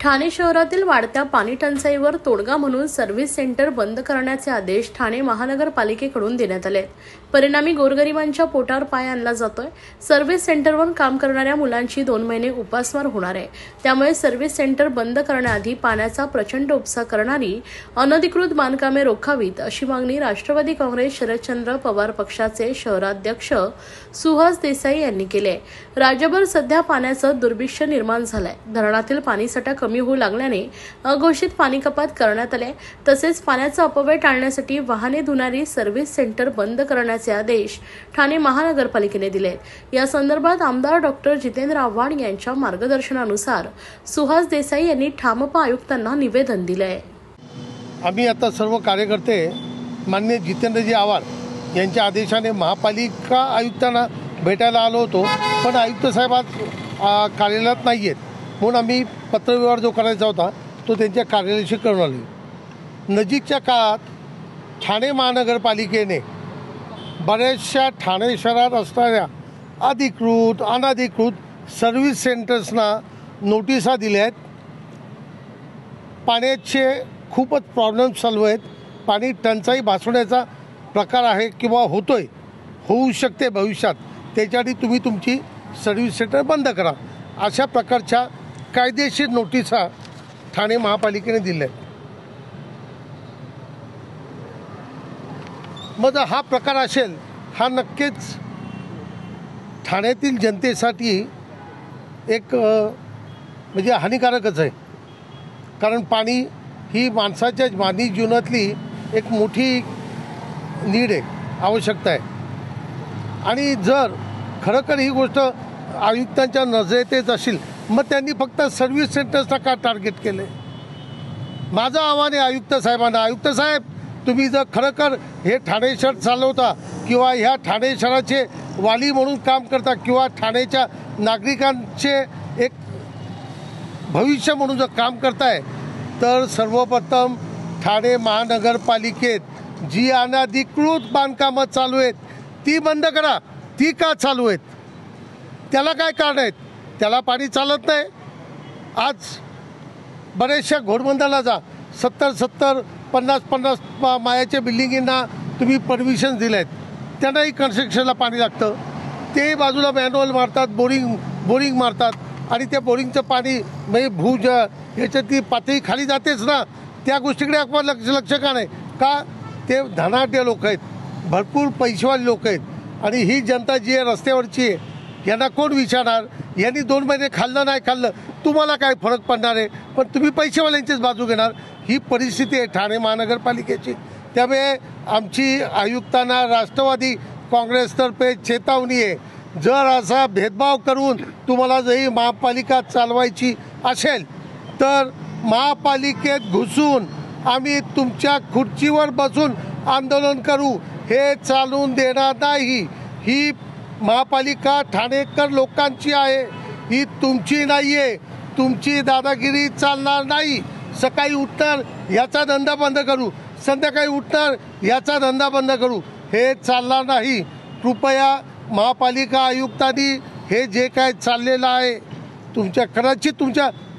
ठाणे शहरातील वाढत्या पाणी टंचाईवर तोडगा म्हणून सर्व्हिस सेंटर बंद करण्याचे आदेश ठाणे महानगरपालिकेकडून देण्यात आले. परिणामी गोरगरिबांच्या पोटावर पाय आणला जातोय. सर्व्हिस सेंटरवर काम करणाऱ्या मुलांची 2 महिने उपासमार होणार आहे. त्यामुळे सर्व्हिस सेंटर बंद करण्याआधी पाण्याचा प्रचंड उपसा करणारी अनधिकृत बांधकामे रोखावीत अशी मागणी राष्ट्रवादी काँग्रेस शरदचंद्र पवार पक्षाचे शहराध्यक्ष सुहास देसाई यांनी केली आहे. राज्यभर सध्या पाण्याचं दुर्भिक्ष्य निर्माण झालंय. धरणातील पाणीसाठा कमी होऊ लागल्याने अघोषित पाणी कपात करण्यात आले. तसेच पाण्याचा अपव्यय टाळण्यासाठी वाहने धुणारी सर्व्हिस सेंटर बंद करण्याचे आदेश ठाणे महानगरपालिकेने दिले. या संदर्भात आमदार डॉक्टर जितेंद्र आव्हाड यांच्या मार्गदर्शनानुसार सुहास देसाई यांनी ठामपा आयुक्तांना निवेदन दिले आहे. आम्ही आता सर्व कार्यकर्ते माननीय जितेंद्रजी आव्हाड यांच्या आदेशाने महापालिका आयुक्तांना भेटायला आलो होतो, पण आयुक्त साहेब आज कार्यालयात नाही आहेत, म्हणून आम्ही पत्रव्यवहार जो करायचा होता तो त्यांच्या कार्यालयाशी करून आलो. नजीकच्या काळात ठाणे महानगरपालिकेने बऱ्याचशा ठाणे शहरात असणाऱ्या अधिकृत अनधिकृत सर्व्हिस सेंटर्सना नोटिसा दिल्या आहेत. पाण्याचे खूपच प्रॉब्लेम चालू आहेत. पाणी टंचाई भासवण्याचा प्रकार आहे किंवा होतोय, होऊ शकते भविष्यात. त्याच्यासाठी तुम्ही तुमची सर्व्हिस सेंटर बंद करा, अशा प्रकारच्या कायदेशीर नोटिसा ठाणे महापालिकेने दिल्या आहेत. मग हा प्रकार असेल, हा नक्कीच ठाण्यातील जनतेसाठी एक म्हणजे हानिकारकच आहे. कारण पाणी ही माणसाच्या मानवी जीवनातली एक मोठी नीड आहे, आवश्यकता आहे. आणि जर खरोखर ही गोष्ट आयुक्तांच्या नजरेतच असेल, मग त्यांनी फक्त सर्व्हिस सेंटर्सला का टार्गेट केले. माझं आव्हान आहे आयुक्त साहेबांना, आयुक्त साहेब तुम्ही जर खरोखर हे ठाणे शहर चालवता किंवा ह्या ठाणे शहराचे वाली म्हणून काम करता किंवा ठाण्याच्या नागरिकांचे एक भविष्य म्हणून जर काम करताय, तर सर्वप्रथम ठाणे महानगरपालिकेत जी अनधिकृत बांधकामं चालू आहेत ती बंद करा. ती का चालू आहेत, त्याला काय कारण आहेत? त्याला पाणी चालत नाही. आज बऱ्याचशा घोडबंदरला जा, 70-70, 50-50 माळ्याच्या बिल्डिंगींना तुम्ही परमिशन दिले आहेत, त्यांनाही कन्स्ट्रक्शनला पाणी लागतं. ते बाजूला मॅन्युअल मारतात, बोरिंग मारतात आणि त्या बोरिंगचं पाणी म्हणजे भूज याच्यात ती पातळी खाली जातेच ना. त्या गोष्टीकडे आपण लक्ष का नाही का? ते धनाढ्य लोक आहेत, भरपूर पैसेवाले लोक आहेत आणि ही जनता जी आहे रस्त्यावरची आहे, यांना कोण विचारणार? यांनी 2 महिने खाल्लं नाही खाल्लं, तुम्हाला काय फरक पडणार आहे? पण तुम्ही पैसेवाल्यांचीच बाजू घेणार, ही परिस्थिती आहे ठाणे महानगरपालिकेची. त्यामुळे आमची आयुक्तांना राष्ट्रवादी काँग्रेसतर्फे चेतावणी आहे, जर असा भेदभाव करून तुम्हाला जरी महापालिका चालवायची असेल तर महापालिकेत घुसून आम्ही तुमच्या खुर्चीवर बसून आंदोलन करू, हे चालून देणार नाही. ही महापालिका ठाणेकर लोकांची आहे, ही तुमची नाही आहे. तुमची दादागिरी चालणार नाही. सकाळी उठणार याचा धंदा बंद करू, संध्याकाळी उठणार याचा धंदा बंद करू, हे चालणार नाही. कृपया महापालिका आयुक्तांनी हे जे काय चाललेलं आहे, तुमच्या कदाचित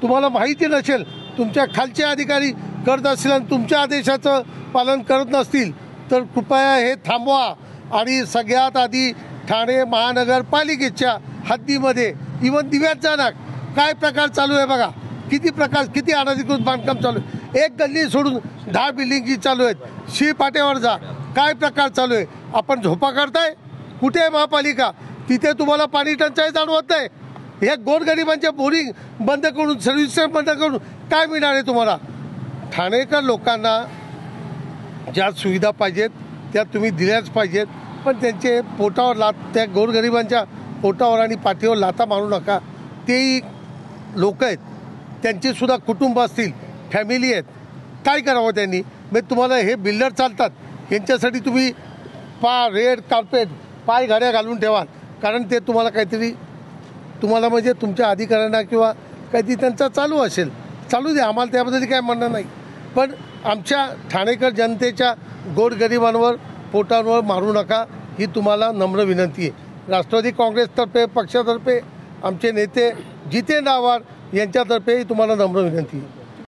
तुम्हाला माहिती नसेल, तुमच्या खालचे अधिकारी करत असतील आणि तुमच्या आदेशाचं पालन करत नसतील, तर कृपया हे थांबवा. आणि सगळ्यात आधी ठाणे महानगरपालिकेच्या हद्दीमध्ये इव्हन दिव्यात जाणार काय प्रकार चालू आहे बघा. किती अनधिकृत बांधकाम चालू आहे. एक गल्ली सोडून 10 बिल्डिंगी चालू आहेत. शिळपाट्यावर जा, काय प्रकार चालू आहे. आपण झोपा करताय. कुठे आहे महापालिका? तिथे तुम्हाला पाणी टंचाई जाणवत नाही. हे गोरगरिबांच्या बोरिंग बंद करून सर्व्हिस बंद करून काय मिळणार आहे तुम्हाला? ठाणेकर लोकांना ज्या सुविधा पाहिजेत त्या तुम्ही दिल्याच पाहिजेत, पण त्यांचे पोटावर त्या गोरगरिबांच्या पोटावर आणि पाठीवर लाथा मारू नका. तेही लोक आहेत, त्यांचेसुद्धा कुटुंब असतील, फॅमिली आहेत. काय करावं त्यांनी? म्हणजे तुम्हाला हे बिल्डर चालतात, यांच्यासाठी तुम्ही रेड कार्पेट पाय घड्या घालून ठेवा, कारण ते तुम्हाला काहीतरी म्हणजे तुमच्या अधिकाऱ्यांना किंवा काहीतरी त्यांचा चालू असेल, चालू द्या, आम्हाला त्याबद्दल काय म्हणणं नाही. पण आमच्या ठाणेकर जनतेच्या गोरगरिबांवर पोटांवर मारू नका, ही तुम्हाला नम्र विनंती आहे. राष्ट्रवादी काँग्रेसतर्फे पक्षातर्फे आमचे नेते जितेंद्र आव्हाड यांच्यातर्फे तुम्हाला नम्र विनंती.